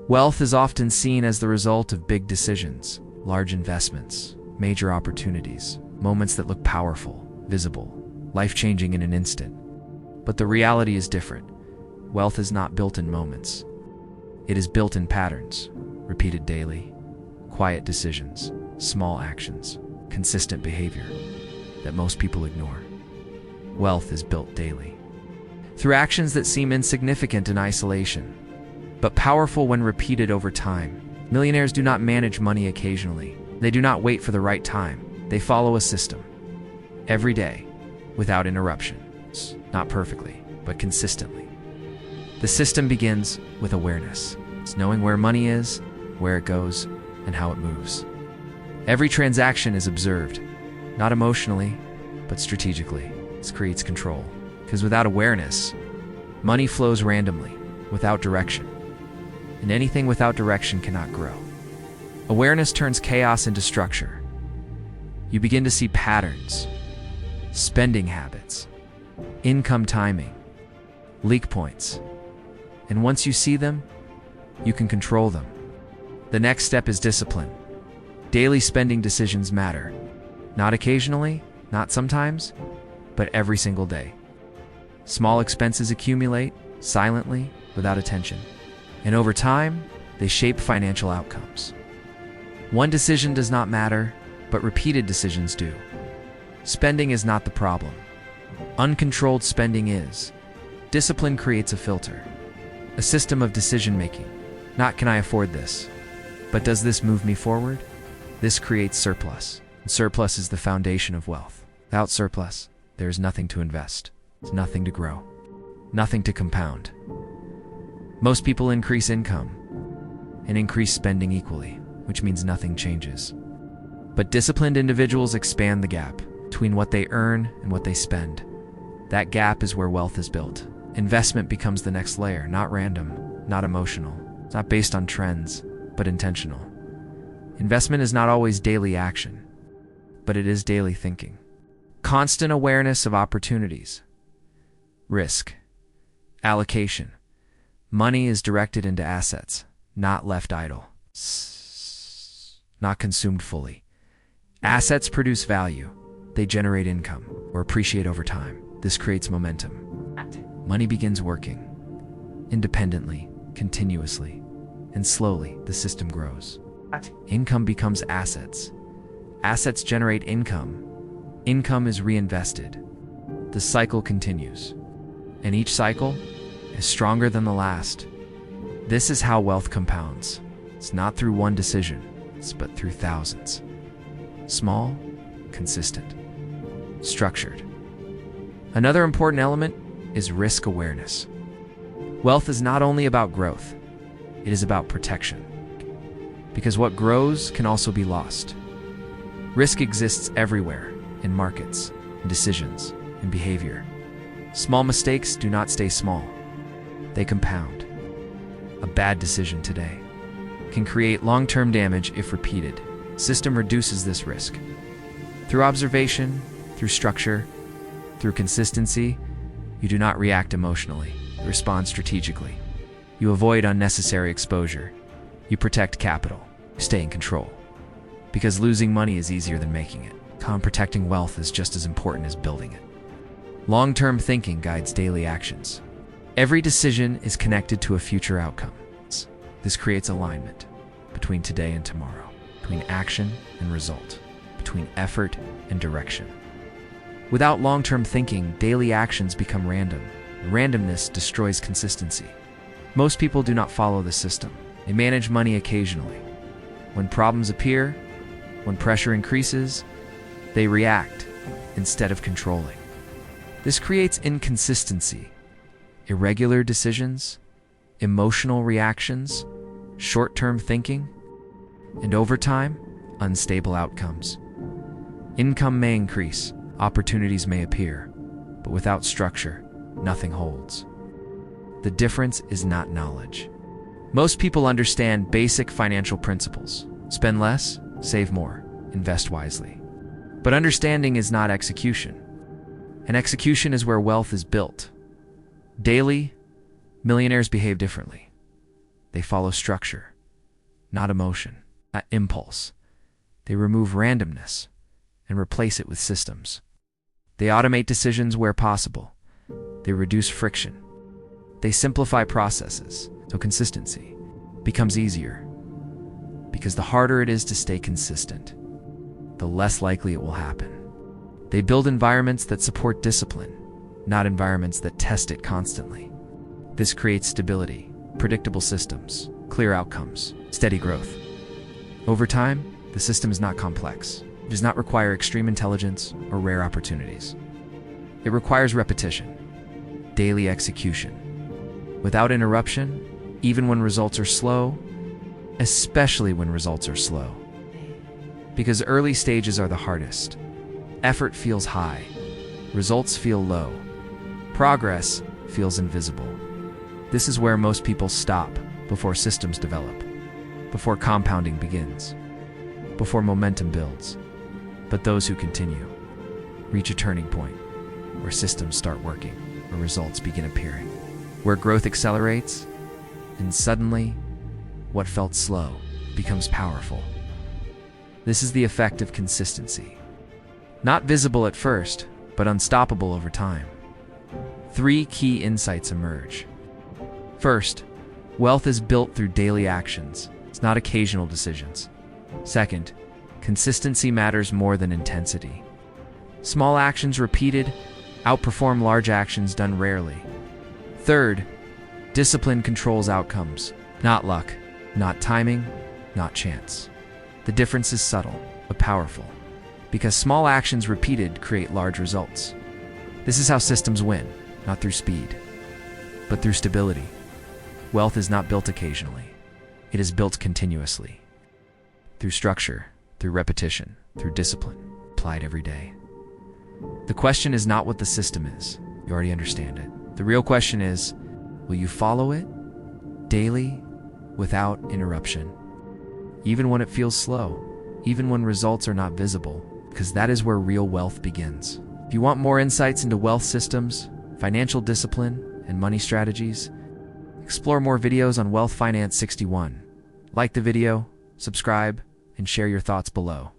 Wealth is often seen as the result of big decisions, large investments, major opportunities, moments that look powerful, visible, life-changing in an instant. But the reality is different. Wealth is not built in moments. It is built in patterns, repeated daily, quiet decisions, small actions, consistent behavior that most people ignore. Wealth is built daily, through actions that seem insignificant in isolation, but powerful when repeated over time. Millionaires do not manage money occasionally. They do not wait for the right time. They follow a system, every day, without interruptions, not perfectly, but consistently. The system begins with awareness. It's knowing where money is, where it goes, and how it moves. Every transaction is observed, not emotionally, but strategically. This creates control. Because without awareness, money flows randomly, without direction. And anything without direction cannot grow. Awareness turns chaos into structure. You begin to see patterns, spending habits, income timing, leak points. And once you see them, you can control them. The next step is discipline. Daily spending decisions matter. Not occasionally, not sometimes, but every single day. Small expenses accumulate, silently, without attention. And over time, they shape financial outcomes. One decision does not matter, but repeated decisions do. Spending is not the problem. Uncontrolled spending is. Discipline creates a filter, a system of decision-making. Not can I afford this, but does this move me forward? This creates surplus. And surplus is the foundation of wealth. Without surplus, there is nothing to invest. There's nothing to grow, nothing to compound. Most people increase income and increase spending equally, which means nothing changes. But disciplined individuals expand the gap between what they earn and what they spend. That gap is where wealth is built. Investment becomes the next layer, not random, not emotional. It's not based on trends, but intentional. Investment is not always daily action, but it is daily thinking. Constant awareness of opportunities, risk, allocation. Money is directed into assets, not left idle, not consumed fully. Assets produce value. They generate income or appreciate over time. This creates momentum. Money begins working independently, continuously, and slowly the system grows. Income becomes assets. Assets generate income. Income is reinvested. The cycle continues, and each cycle is stronger than the last. This is how wealth compounds. It's not through one decision, but through thousands. Small, consistent, structured. Another important element is risk awareness. Wealth is not only about growth, it is about protection. Because what grows can also be lost. Risk exists everywhere, in markets, in decisions, in behavior. Small mistakes do not stay small. They compound. A bad decision today can create long-term damage if repeated. System reduces this risk. Through observation, through structure, through consistency, you do not react emotionally. You respond strategically. You avoid unnecessary exposure. You protect capital. You stay in control. Because losing money is easier than making it. Protecting wealth is just as important as building it. Long-term thinking guides daily actions. Every decision is connected to a future outcome. This creates alignment between today and tomorrow, between action and result, between effort and direction. Without long-term thinking, daily actions become random. Randomness destroys consistency. Most people do not follow the system. They manage money occasionally. When problems appear, when pressure increases, they react instead of controlling. This creates inconsistency, irregular decisions, emotional reactions, short-term thinking, and over time, unstable outcomes. Income may increase, opportunities may appear, but without structure, nothing holds. The difference is not knowledge. Most people understand basic financial principles. Spend less, save more, invest wisely. But understanding is not execution. And execution is where wealth is built. Daily, millionaires behave differently. They follow structure, not emotion, not impulse. They remove randomness and replace it with systems. They automate decisions where possible. They reduce friction. They simplify processes, so consistency becomes easier. Because the harder it is to stay consistent, the less likely it will happen. They build environments that support discipline, not environments that test it constantly. This creates stability, predictable systems, clear outcomes, steady growth. Over time, the system is not complex. It does not require extreme intelligence or rare opportunities. It requires repetition, daily execution, without interruption, even when results are slow, especially when results are slow. Because early stages are the hardest. Effort feels high, results feel low, progress feels invisible. This is where most people stop before systems develop, before compounding begins, before momentum builds. But those who continue reach a turning point where systems start working, where results begin appearing, where growth accelerates, and suddenly, what felt slow becomes powerful. This is the effect of consistency. Not visible at first, but unstoppable over time. 3 key insights emerge. First, wealth is built through daily actions. It's not occasional decisions. Second, consistency matters more than intensity. Small actions repeated outperform large actions done rarely. Third, discipline controls outcomes, not luck, not timing, not chance. The difference is subtle, but powerful, because small actions repeated create large results. This is how systems win, not through speed, but through stability. Wealth is not built occasionally. It is built continuously. Through structure, through repetition, through discipline, applied every day. The question is not what the system is. You already understand it. The real question is, will you follow it daily without interruption? Even when it feels slow, even when results are not visible, because that is where real wealth begins. If you want more insights into wealth systems, financial discipline, and money strategies, explore more videos on Wealth Finance 61. Like the video, subscribe, and share your thoughts below.